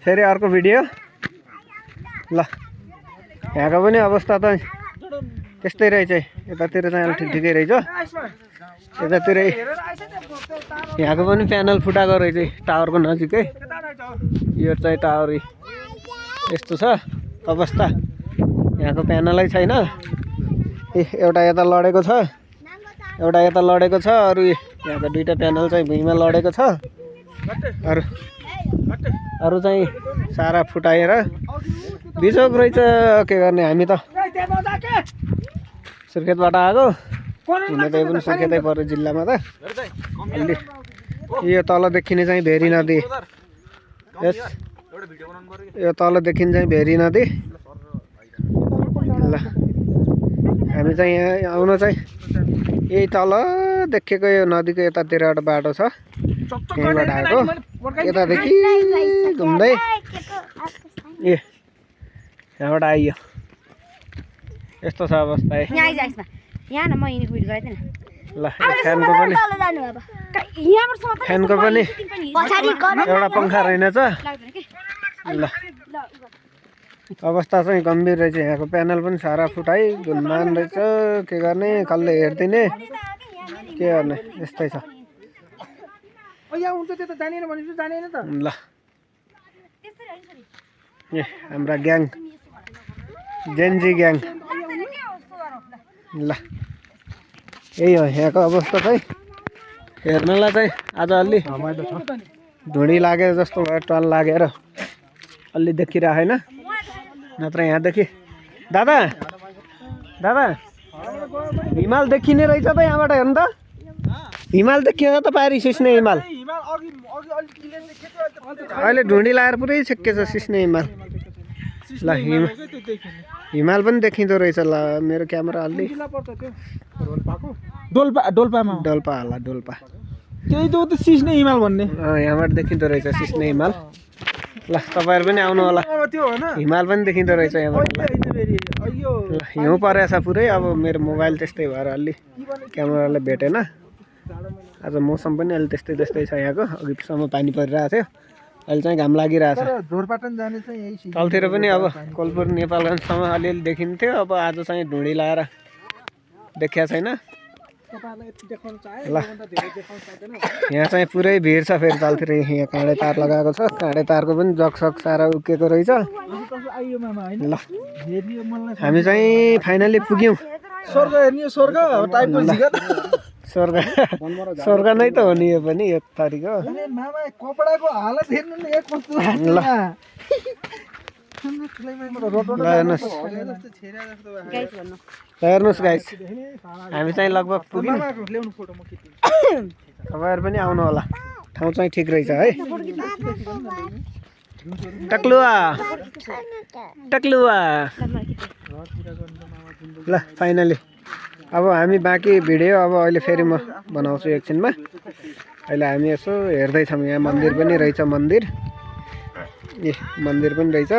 फेरि अर्को भिडियो ल। यहाँको पनि अवस्था त त्यस्तै रहेछ। यतातिर चाहिँ अलि ठिकै रहेछ। यतातिर यहाँको पनि प्यानल फुटाएको रहेछ टावरको नजिकै। यो चाहिँ टावर यस्तो छ अवस्था। यहाँको प्यानलै छैन। एउटा यता लडेको छ, एउटा यता लडेको छ। अरू यहाँको दुईटा प्यानल चाहिँ भुइँमा लडेको छ। अरू चाहिँ सारा फुटाएर बिजोग रहेछ। के गर्ने, हामी त सुर्खेतबाट आएको। हुन त पनि सुर्खेतै पर्यो जिल्लामा त। अलि यो तल देखिने चाहिँ भेरी नदी। यस यो तल देखिने चाहिँ भेरी नदी। ल हामी चाहिँ यहाँ आउन चाहिँ यही तल देखेको यो नदीको यतातिर एउटा बाटो छ, यहीँबाट आएको। यतादेखि घुम्दै यहाँबाट आइयो। यस्तो छ अवस्था है। ल फ्यानको पनि एउटा पङ्खा रहेनछ। ल अवस्था चाहिँ गम्भीर रहेछ। यहाँको प्यानल पनि सारा फुटाइ धुनमान रहेछ। के गर्ने, कसले हेरिदिने, के गर्ने, यस्तै छ। ल ए हाम्रा ग्याङ, जेन्जी ग्याङ। ल यही हो यहाँको अवस्था चाहिँ। हेर्नलाई चाहिँ आज अलि धुँडी लागेर जस्तो भयो, टल लागेर अलि देखिरहेको होइन। नत्र यहाँदेखि दादा दादा हिमाल देखिने रहेछ त यहाँबाट। हेर्नु त हिमाल देखिन्छ त पारि सिस्ने हिमाल। अहिले ढुँडी लाएर पुरै छेक्केछ सिस्ने हिमाल। ल हिमाल पनि देखिँदो रहेछ। ल मेरो क्यामेरा अलि डोल्पा होला, डोल्पा। त्यही त सिस्ने हिमाल भन्ने। यहाँबाट देखिँदो रहेछ सिस्ने हिमाल। ल तपाईँहरू पनि आउनु होला। हिमाल पनि देखिँदो रहेछ यहाँबाट। ल हिउँ परेछ पुरै। अब मेरो मोबाइल त्यस्तै भएर अलि क्यामेराले भेटेन। आज मौसम पनि अलि त्यस्तै त्यस्तै छ यहाँको। अघिसम्म पानी परिरहेको थियो, अहिले चाहिँ घाम लागिरहेछ। तलतिर पनि अब कोलपुर नेपालगञ्जसम्म अलिअलि देखिन्थ्यो। अब आज चाहिँ ढुँडी लाएर देखिया छैन। ल यहाँ चाहिँ पुरै भिड छ। फेरि तलतिर यहाँ काँडे तार लगाएको छ। काँडे तारको पनि जगसग सारा उक्किएको रहेछ। ल हामी चाहिँ फाइनली पुग्यौँ। स्वर्ग हेर्ने स्वर्ग टाइपको जिगर। स्वर्ग नै त हो नि यो पनि एक थरीको। कपडाको हालत हेर्नु न एक कस्तो लाग्छ। ल हेर्नुहोस् गाइस, हामी चाहिँ लगभग पुग्यौँ। तपाईँहरू पनि आउनु होला। ठाउँ चाहिँ ठिक रहेछ है। टक्लुवा टक्लुवा। ल फाइनली अब हामी बाँकी भिडियो अब अहिले फेरि म बनाउँछु एकछिनमा। अहिले हामी यसो हेर्दैछौँ। यहाँ मन्दिर पनि रहेछ। मन्दिर पनि रहेछ।